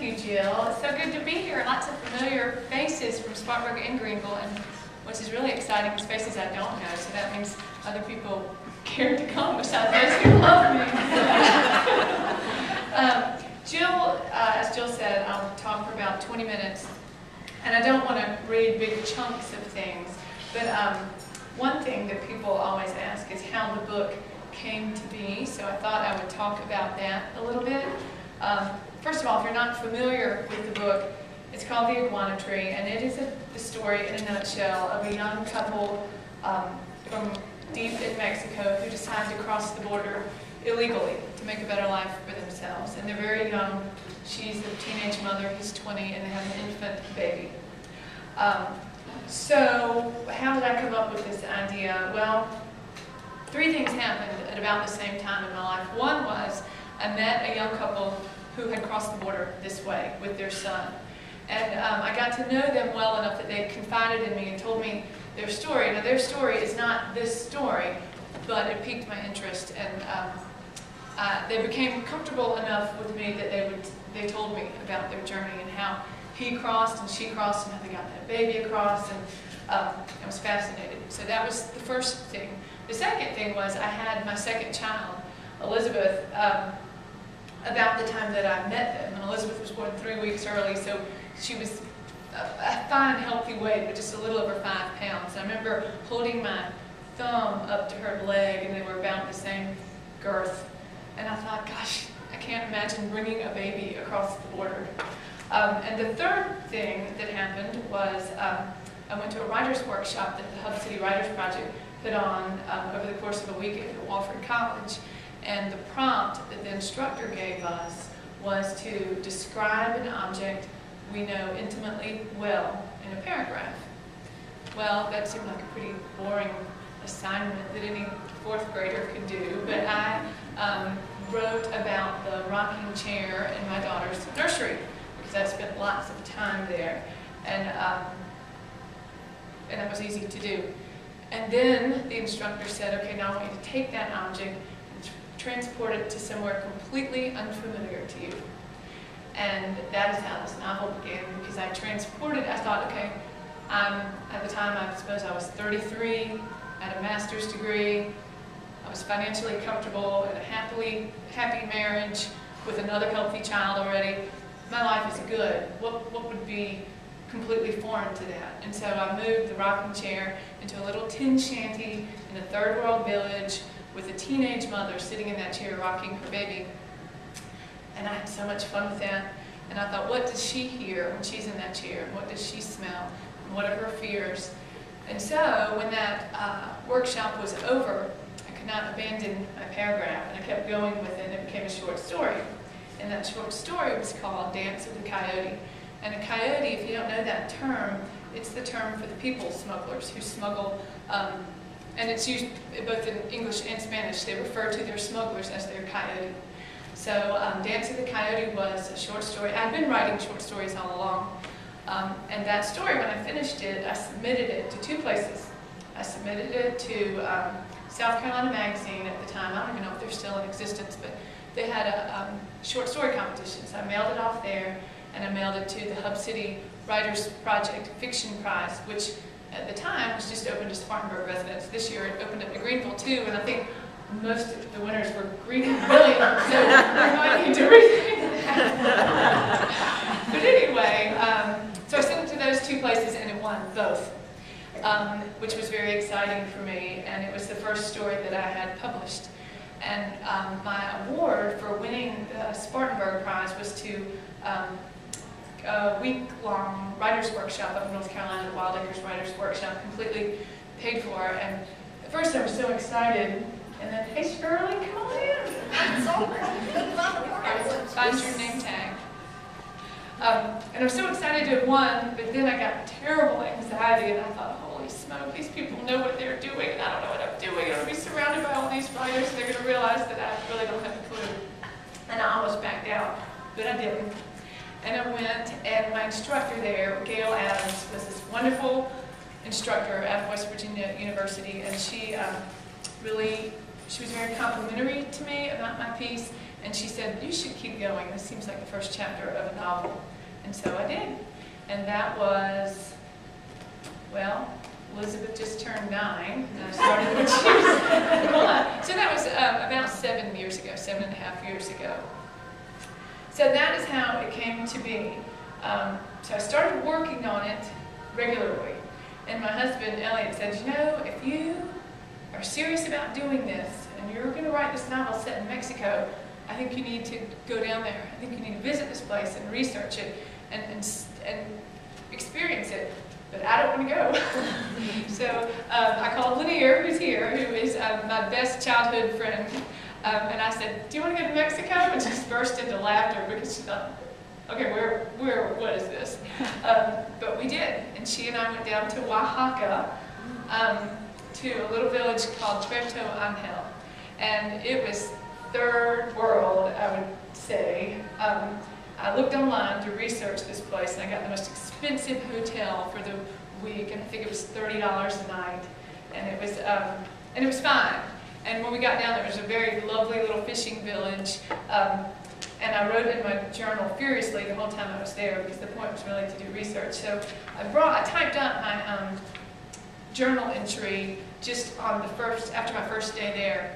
Thank you, Jill. It's so good to be here. Lots of familiar faces from Spartanburg and Greenville, and which is really exciting is faces I don't know, so that means other people care to come besides those who love me. Jill, as Jill said, I'll talk for about 20 minutes, and I don't want to read big chunks of things, but one thing that people always ask is how the book came to be, so I thought I would talk about that a little bit. First of all, if you're not familiar with the book, it's called The Iguana Tree, and it is the story in a nutshell of a young couple from deep in Mexico who decide to cross the border illegally to make a better life for themselves. And they're very young. She's a teenage mother, he's 20, and they have an infant baby. So how did I come up with this idea? Well, three things happened at about the same time in my life. One was I met a young couple who had crossed the border this way with their son. And I got to know them well enough that they confided in me and told me their story. Now, their story is not this story, but it piqued my interest. And they became comfortable enough with me that they told me about their journey and how he crossed and she crossed and how they got that baby across. And I was fascinated. So that was the first thing. The second thing was I had my second child, Elizabeth, about the time that I met them. And Elizabeth was born 3 weeks early, so she was a fine, healthy weight, but just a little over 5 pounds. I remember holding my thumb up to her leg, and they were about the same girth. And I thought, gosh, I can't imagine bringing a baby across the border. And the third thing that happened was I went to a writer's workshop that the Hub City Writers Project put on over the course of a weekend at Wofford College. And the prompt that the instructor gave us was to describe an object we know intimately well in a paragraph. Well, that seemed like a pretty boring assignment that any fourth grader could do, but I wrote about the rocking chair in my daughter's nursery because I spent lots of time there, and that was easy to do. And then the instructor said, okay, now I want you to take that object and transport it to somewhere completely unfamiliar to you. And that is how this novel began, because I transported, I thought, okay, at the time, I suppose I was 33, I had a master's degree, I was financially comfortable in a happy marriage with another healthy child already. My life is good. What would be completely foreign to that? And so I moved the rocking chair into a little tin shanty in a third world village with a teenage mother sitting in that chair rocking her baby. And I had so much fun with that. And I thought, what does she hear when she's in that chair? And what does she smell? And what are her fears? And so when that workshop was over, I could not abandon my paragraph, and I kept going with it, and it became a short story. And that short story was called Dance of the Coyote. And a coyote, if you don't know that term, it's the term for the people smugglers who smuggle, and it's used both in English and Spanish. They refer to their smugglers as their coyote. So Dance of the Coyote was a short story. I've been writing short stories all along. And that story, when I finished it, I submitted it to 2 places. I submitted it to South Carolina Magazine at the time. I don't even know if they're still in existence, but they had a short story competition. So I mailed it off there, and I mailed it to the Hub City Writers Project Fiction Prize, which at the time was just open to Spartanburg residents. This year it opened up to Greenville too, and I think most of the winners were Greenvillians, so I might need to rethink that. But anyway, so I sent it to those 2 places, and it won both, which was very exciting for me, and it was the first story that I had published. And my award for winning the Spartanburg Prize was to a week-long writer's workshop up in North Carolina, the Wild Acres Writers Workshop, completely paid for. And at first I was so excited, and then, hey Shirley, come on in. I'm sorry. Find your name tag. And I'm so excited to have won, but then I got terrible anxiety, and I thought, holy smoke, these people know what they're doing, and I don't know what I'm doing. I'm going to be surrounded by all these writers, and they're going to realize that I really don't have a clue. And I almost backed out, but I didn't. And I went, and my instructor there, Gail Adams, was this wonderful instructor out of West Virginia University, and she was very complimentary to me about my piece, And she said, you should keep going. This seems like the first chapter of a novel. And so I did. And that was, well, Elizabeth just turned 9, and I started when she was 1. So that was about 7 years ago, 7.5 years ago. So that is how it came to be. So I started working on it regularly. And my husband, Elliot, said, you know, if you are serious about doing this, and you're going to write this novel set in Mexico, I think you need to go down there. I think you need to visit this place and research it and experience it. But I don't want to go. So I called Lanier, who's here, who is my best childhood friend, and I said, do you want to go to Mexico? And she just burst into laughter because she thought, okay, what is this? But we did, and she and I went down to Oaxaca, to a little village called Puerto Angel, and it was third world, I would say. I looked online to research this place, and I got the most expensive hotel for the week, and I think it was $30 a night, and it was fine. And when we got down there, it was a very lovely little fishing village, and I wrote in my journal furiously the whole time I was there because the point was really to do research. So I typed up my journal entry just on after my first day there,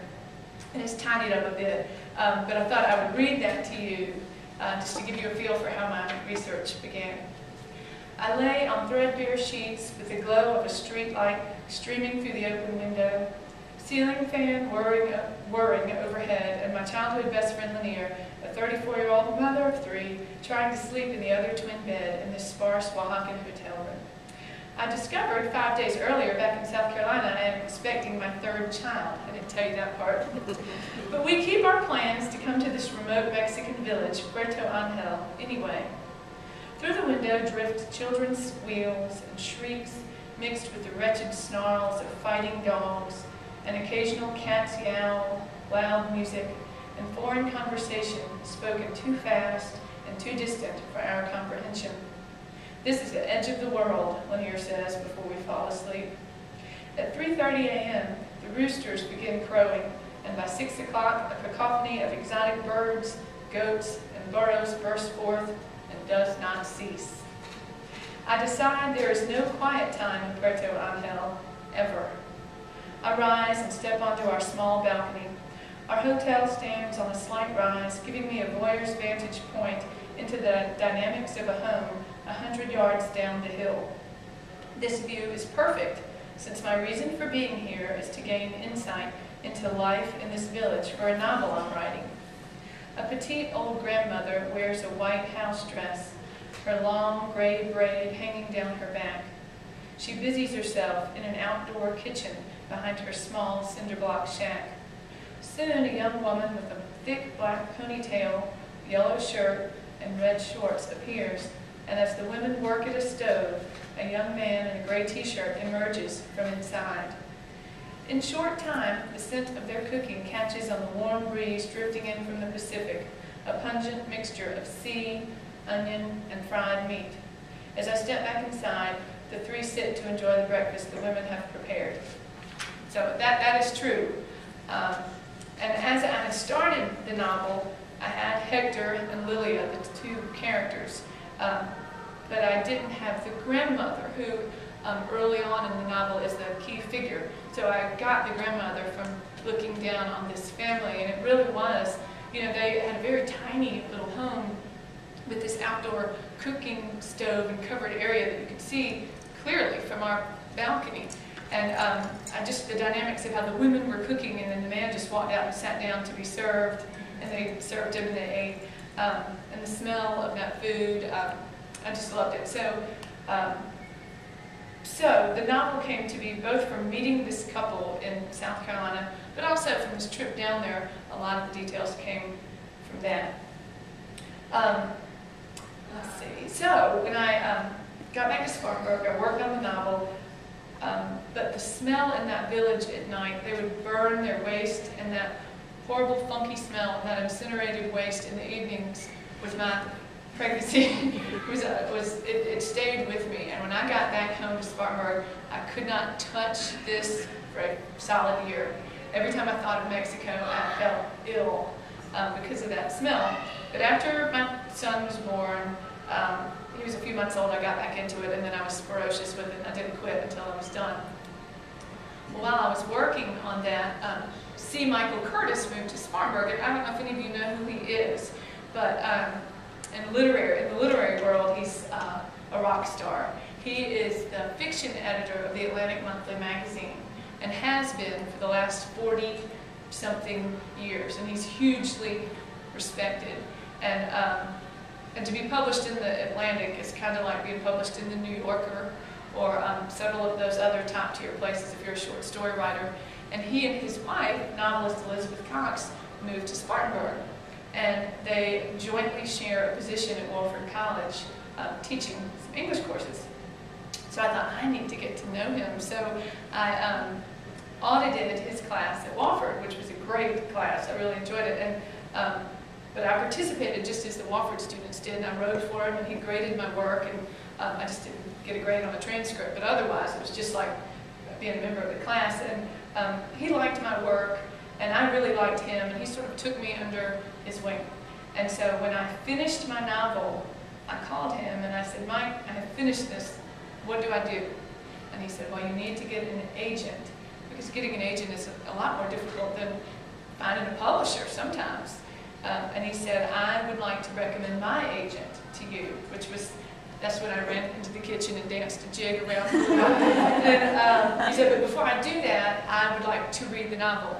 and it's tidied up a bit. But I thought I would read that to you. Just to give you a feel for how my research began. I lay on threadbare sheets with the glow of a street light streaming through the open window, ceiling fan whirring overhead, and my childhood best friend Lanier, a 34-year-old mother of 3, trying to sleep in the other twin bed in this sparse Oaxacan hotel room. I discovered 5 days earlier back in South Carolina I am expecting my 3rd child. I didn't tell you that part. But we keep our plans to come to this remote Mexican village, Puerto Angel, anyway. Through the window drift children's squeals and shrieks mixed with the wretched snarls of fighting dogs, an occasional cat's yowl, loud music, and foreign conversation spoken too fast and too distant for our comprehension. This is the edge of the world, Lanier says before we fall asleep. At 3:30 a.m., the roosters begin crowing, and by 6 o'clock, a cacophony of exotic birds, goats, and burros bursts forth and does not cease. I decide there is no quiet time in Puerto Angel, ever. I rise and step onto our small balcony. Our hotel stands on a slight rise, giving me a voyeur's vantage point into the dynamics of a home 100 yards down the hill. This view is perfect, since my reason for being here is to gain insight into life in this village for a novel I'm writing. A petite old grandmother wears a white house dress, her long gray braid hanging down her back. She busies herself in an outdoor kitchen behind her small cinder block shack. Soon a young woman with a thick black ponytail, yellow shirt, and red shorts appears, and as the women work at a stove, a young man in a gray t-shirt emerges from inside. In short time, the scent of their cooking catches on the warm breeze drifting in from the Pacific, a pungent mixture of sea, onion, and fried meat. As I step back inside, the 3 sit to enjoy the breakfast the women have prepared. So that is true. And as I had started the novel, I had Hector and Lilia, the 2 characters. But I didn't have the grandmother, who early on in the novel is the key figure. So I got the grandmother from looking down on this family, and it really was, you know, they had a very tiny little home with this outdoor cooking stove and covered area that you could see clearly from our balcony. And the dynamics of how the women were cooking, and then the man just walked out and sat down to be served, and they served him and they ate. And the smell of that food, I just loved it. So the novel came to be both from meeting this couple in South Carolina, but also from this trip down there. A lot of the details came from that. Let's see. So when I got back to Spartanburg, I worked on the novel, but the smell in that village at night, they would burn their waste, and that horrible funky smell, that incinerated waste in the evenings with my pregnancy, it stayed with me. And when I got back home to Spartanburg, I could not touch this for a solid year. Every time I thought of Mexico, I felt ill. because of that smell. But after my son was born, he was a few months old, I got back into it, and then I was ferocious with it, and I didn't quit until I was done. While I was working on that, C. Michael Curtis moved to Spartanburg, and I don't know if any of you know who he is, but in the literary world, he's a rock star. He is the fiction editor of the Atlantic Monthly magazine, and has been for the last 40-something years, and he's hugely respected. And to be published in the Atlantic is kind of like being published in the New Yorker, or several of those other top-tier places if you're a short story writer. And he and his wife, novelist Elizabeth Cox, moved to Spartanburg. And they jointly share a position at Wofford College teaching some English courses. So I thought, I need to get to know him. So I audited his class at Wofford, which was a great class. I really enjoyed it. But I participated just as the Wofford students did, and I wrote for him, and he graded my work, and I just didn't get a grade on the transcript, but otherwise it was just like being a member of the class. And he liked my work, and I really liked him, and he sort of took me under his wing. And so when I finished my novel, I called him and I said, Mike, I have finished this, what do I do? And he said, well, you need to get an agent, because getting an agent is a lot more difficult than finding a publisher sometimes. And he said, I would like to recommend my agent to you, that's when I ran into the kitchen and danced a jig around the room. And he said, but before I do that, I would like to read the novel.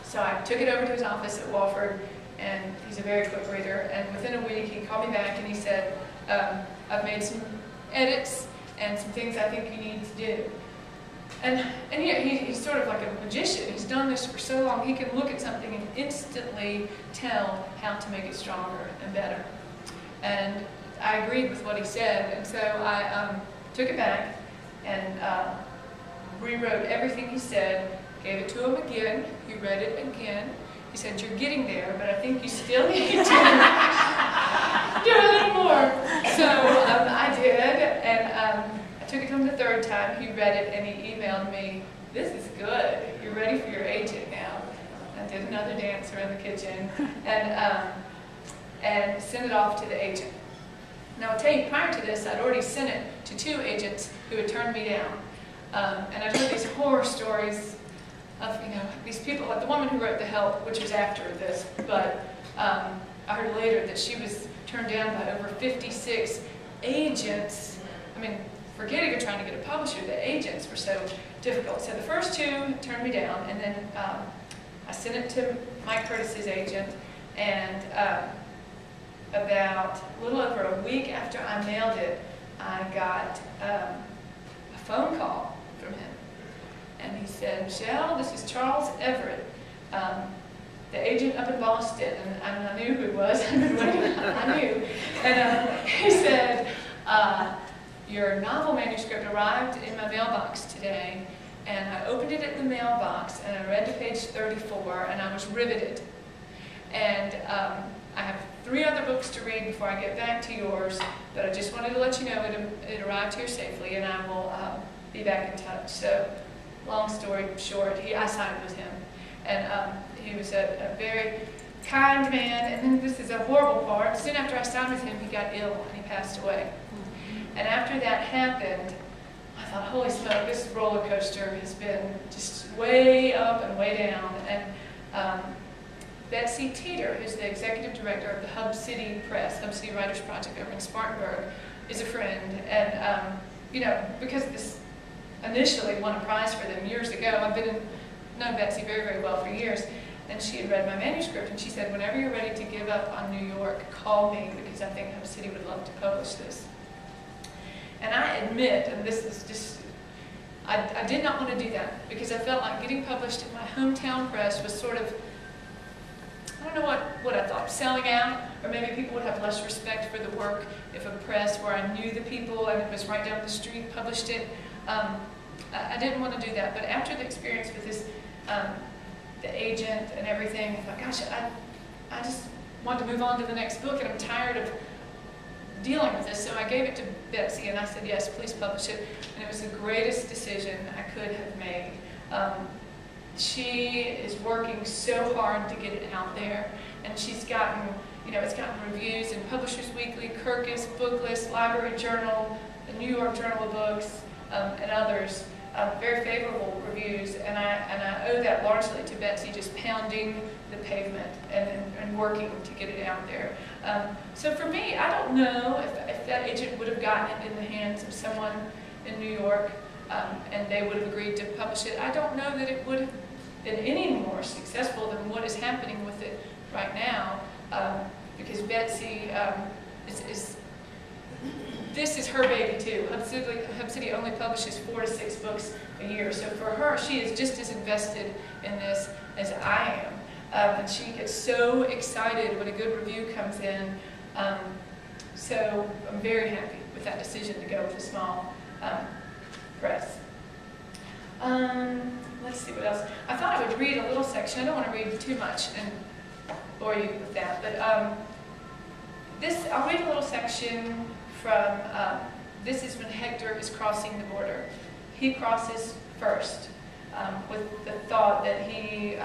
So I took it over to his office at Wofford, and he's a very quick reader, and within a week he called me back and he said, I've made some edits and some things I think you need to do. And he's sort of like a magician. He's done this for so long, he can look at something and instantly tell how to make it stronger and better. And I agreed with what he said, and so I took it back and rewrote everything he said, gave it to him again, he read it again. He said, you're getting there, but I think you still need to do a little more. So I did, and I took it to him the third time. He read it, and he emailed me, this is good. You're ready for your agent now. I did another dance around the kitchen, and sent it off to the agent. Now, I'll tell you, prior to this, I'd already sent it to 2 agents who had turned me down. And I'd heard these horror stories of, these people, like the woman who wrote The Help, which was after this, but I heard later that she was turned down by over 56 agents. I mean, forget even trying to get a publisher, the agents were so difficult. So the first 2 turned me down, and then I sent it to Mike Curtis's agent, and about a little over a week after I mailed it, I got a phone call from him. And he said, Michelle, this is Charles Everett, the agent up in Boston. And I knew who he was. I knew. And he said, your novel manuscript arrived in my mailbox today. And I opened it at the mailbox, and I read to page 34, and I was riveted. And I have 3 other books to read before I get back to yours, but I just wanted to let you know it arrived here safely, and I will be back in touch. So, long story short, I signed with him, and he was a very kind man. And then this is a horrible part. Soon after I signed with him, he got ill and he passed away. And after that happened, I thought, holy smoke, this roller coaster has been just way up and way down. And Betsy Teeter, who's the executive director of the Hub City Press, Hub City Writers Project over in Spartanburg, is a friend. And because this initially won a prize for them years ago, I've known Betsy very, very well for years. And she had read my manuscript, and she said, whenever you're ready to give up on New York, call me, because I think Hub City would love to publish this. And I admit, and this is just, I did not want to do that, because I felt like getting published in my hometown press was sort of, I don't know what I thought, selling out, or maybe people would have less respect for the work if a press where I knew the people and it was right down the street published it. I didn't want to do that, but after the experience with this, the agent and everything, I thought, gosh, I just want to move on to the next book, and I'm tired of dealing with this. So I gave it to Betsy, and I said, yes, please publish it. And it was the greatest decision I could have made. She is working so hard to get it out there, and she's gotten, it's gotten reviews in Publishers Weekly, Kirkus, Booklist, Library Journal, the New York Journal of Books, and others. Very favorable reviews, and I owe that largely to Betsy just pounding the pavement and working to get it out there. So for me, I don't know if that agent would have gotten it in the hands of someone in New York and they would have agreed to publish it. I don't know that it would have been any more successful than what is happening with it right now, because Betsy this is her baby too. Hub City only publishes 4 to 6 books a year, so for her, she is just as invested in this as I am. And she gets so excited when a good review comes in. So I'm very happy with that decision to go with a small press. Let's see what else. I thought I would read a little section. I don't want to read too much and bore you with that, but I'll read a little section from, this is when Hector is crossing the border. He crosses first with the thought that he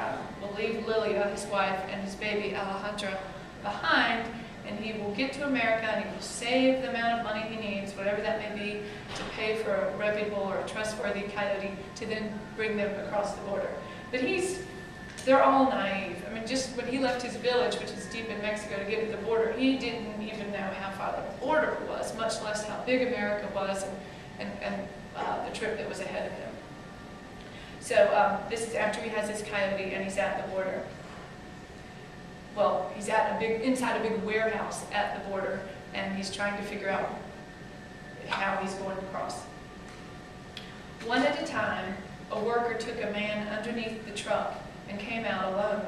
will leave Lilia, his wife, and his baby Alejandra behind, and he will get to America and he will save the amount of money he needs, whatever that may be, to pay for a reputable or a trustworthy coyote to then bring them across the border. But they're all naive. I mean, just when he left his village, which is deep in Mexico, to get to the border, he didn't even know how far the border was, much less how big America was and the trip that was ahead of him. So this is after he has his coyote and he's at the border. Well, he's at inside a big warehouse at the border, and he's trying to figure out how he's going to cross. One at a time, a worker took a man underneath the truck and came out alone.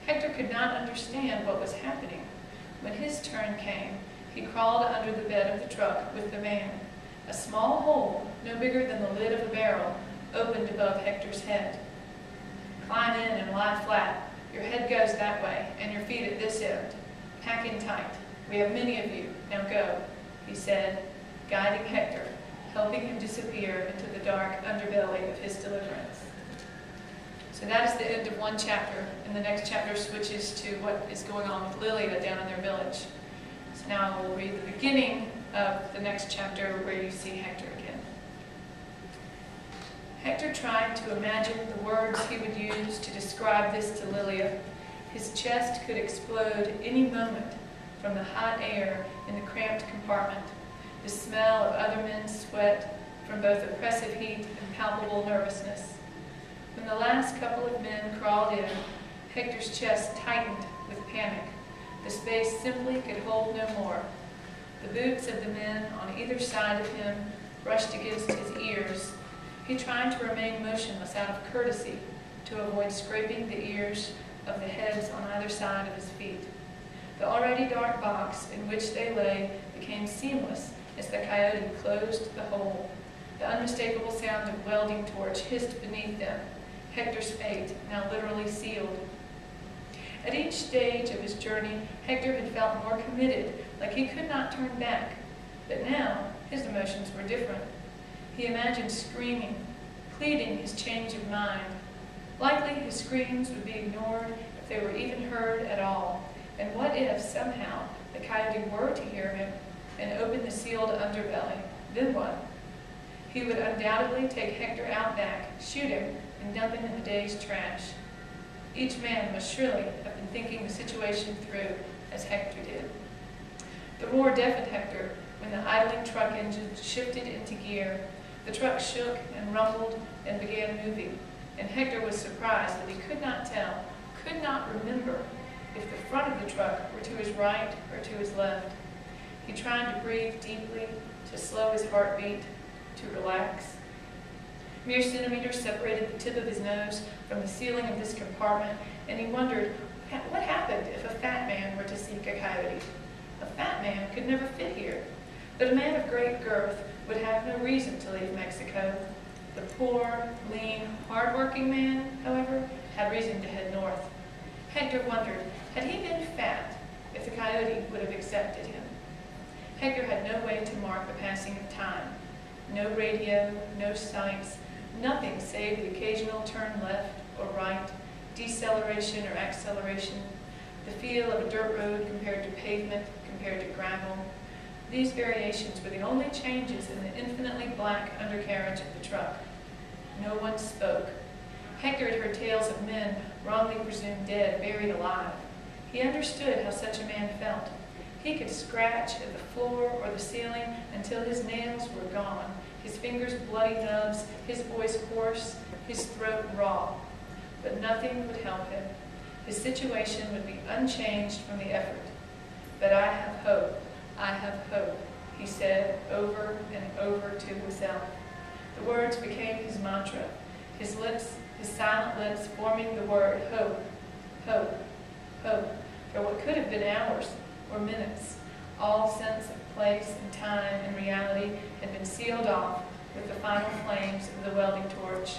Hector could not understand what was happening. When his turn came, he crawled under the bed of the truck with the man. A small hole, no bigger than the lid of a barrel, opened above Hector's head. Climb in and lie flat. Your head goes that way, and your feet at this end. Pack in tight. We have many of you. Now go, he said, guiding Hector, helping him disappear into the dark underbelly of his deliverance. So that is the end of one chapter, and the next chapter switches to what is going on with Lilia down in their village. So now I will read the beginning of the next chapter where you see Hector again. Hector tried to imagine the words he would use to describe this to Lilia. His chest could explode any moment from the hot air in the cramped compartment, the smell of other men's sweat from both oppressive heat and palpable nervousness. When the last couple of men crawled in, Hector's chest tightened with panic. The space simply could hold no more. The boots of the men on either side of him brushed against his ears. He tried to remain motionless out of courtesy to avoid scraping the ears of the heads on either side of his feet. The already dark box in which they lay became seamless as the coyote closed the hole. The unmistakable sound of welding torch hissed beneath them. Hector's fate, now literally sealed. At each stage of his journey, Hector had felt more committed, like he could not turn back. But now, his emotions were different. He imagined screaming, pleading his change of mind. Likely his screams would be ignored if they were even heard at all. And what if, somehow, the coyote were to hear him and open the sealed underbelly? Then what? He would undoubtedly take Hector out back, shoot him, and dump him in the day's trash. Each man must surely have been thinking the situation through as Hector did. The roar deafened Hector when the idling truck engine shifted into gear. The truck shook and rumbled and began moving, and Hector was surprised that he could not tell, could not remember, if the front of the truck were to his right or to his left. He tried to breathe deeply, to slow his heartbeat, to relax. Mere centimeters separated the tip of his nose from the ceiling of this compartment, and he wondered what happened if a fat man were to seek a coyote. A fat man could never fit here, but a man of great girth would have no reason to leave Mexico. The poor, lean, hard-working man, however, had reason to head north. Hector wondered, had he been fat, if the coyote would have accepted him? Hector had no way to mark the passing of time. No radio, no sights, nothing save the occasional turn left or right, deceleration or acceleration, the feel of a dirt road compared to pavement, compared to gravel. These variations were the only changes in the infinitely black undercarriage of the truck. No one spoke. Hector had heard tales of men wrongly presumed dead, buried alive. He understood how such a man felt. He could scratch at the floor or the ceiling until his nails were gone, his fingers bloody nubs, his voice hoarse, his throat raw. But nothing would help him. His situation would be unchanged from the effort. But I have hope, he said over and over to himself. The words became his mantra, his lips, his silent lips forming the word hope, hope, hope, for what could have been hours or minutes. All sense of place and time and reality had been sealed off with the final flames of the welding torch.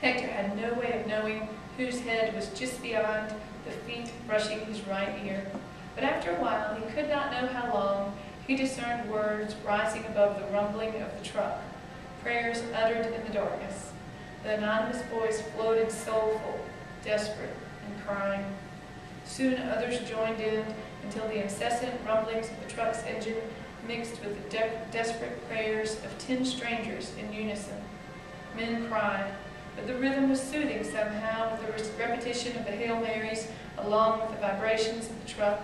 Hector had no way of knowing whose head was just beyond the feet brushing his right ear. But after a while, he could not know how long, he discerned words rising above the rumbling of the truck, prayers uttered in the darkness. The anonymous voice floated soulful, desperate, and crying. Soon others joined in until the incessant rumblings of the truck's engine mixed with the desperate prayers of 10 strangers in unison. Men cried, but the rhythm was soothing somehow with the repetition of the Hail Marys along with the vibrations of the truck.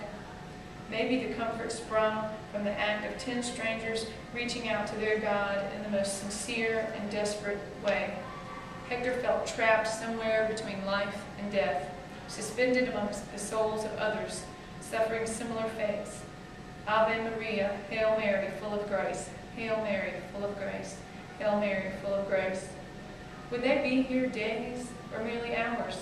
Maybe the comfort sprung from the act of 10 strangers reaching out to their God in the most sincere and desperate way. Hector felt trapped somewhere between life and death, suspended amongst the souls of others, suffering similar fates. Ave Maria, Hail Mary, full of grace. Hail Mary, full of grace. Hail Mary, full of grace. Would they be here days or merely hours?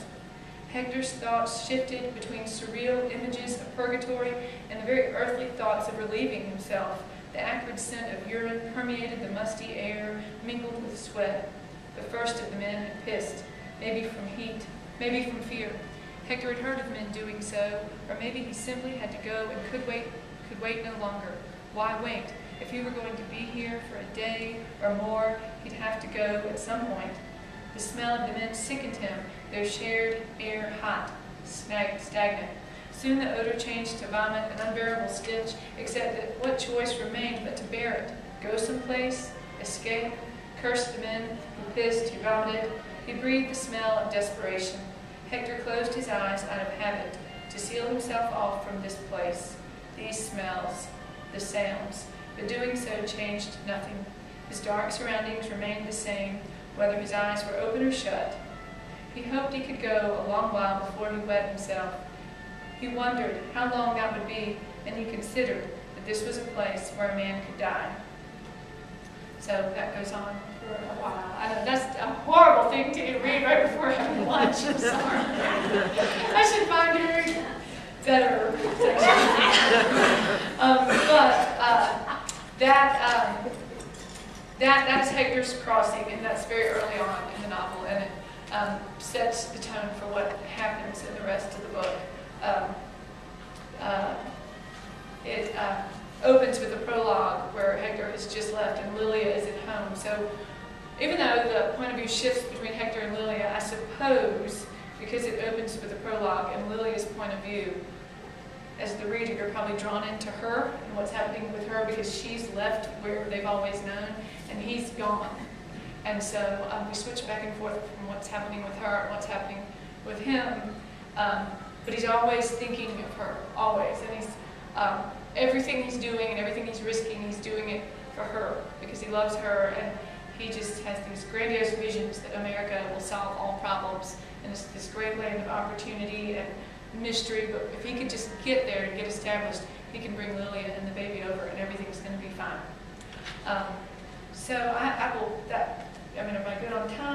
Hector's thoughts shifted between surreal images of purgatory and the very earthly thoughts of relieving himself. The acrid scent of urine permeated the musty air, mingled with sweat. The first of the men had pissed, maybe from heat, maybe from fear. Hector had heard of men doing so, or maybe he simply had to go and could wait no longer. Why wait? If he were going to be here for a day or more, he'd have to go at some point. The smell of the men sickened him, their shared air hot, stagnant. Soon the odor changed to vomit, an unbearable stench, except that what choice remained but to bear it? Go someplace? Escape? Curse the men who pissed, who vomited? He breathed the smell of desperation. Hector closed his eyes out of habit to seal himself off from this place, these smells, the sounds, but doing so changed nothing. His dark surroundings remained the same, whether his eyes were open or shut. He hoped he could go a long while before he wet himself. He wondered how long that would be, and he considered that this was a place where a man could die. So that goes on for a while. I know that's a horrible thing to read right before having lunch. I'm sorry. I should find a better section. That is Hector's crossing, and that's very early on in the novel, and it sets the tone for what happens in the rest of the book. It opens with a prologue where Hector has just left and Lilia is at home. So even though the point of view shifts between Hector and Lilia, I suppose because it opens with a prologue and Lilia's point of view, as the reader, you're probably drawn into her and what's happening with her because she's left where they've always known and he's gone. And so we switch back and forth from what's happening with her and what's happening with him. But he's always thinking of her, always. And he's everything he's doing and everything he's risking, he's doing it for her because he loves her, and he just has these grandiose visions that America will solve all problems and it's this great land of opportunity and mystery. But if he could just get there and get established, he can bring Lilia and the baby over and everything's going to be fine. So I will, am I good on time?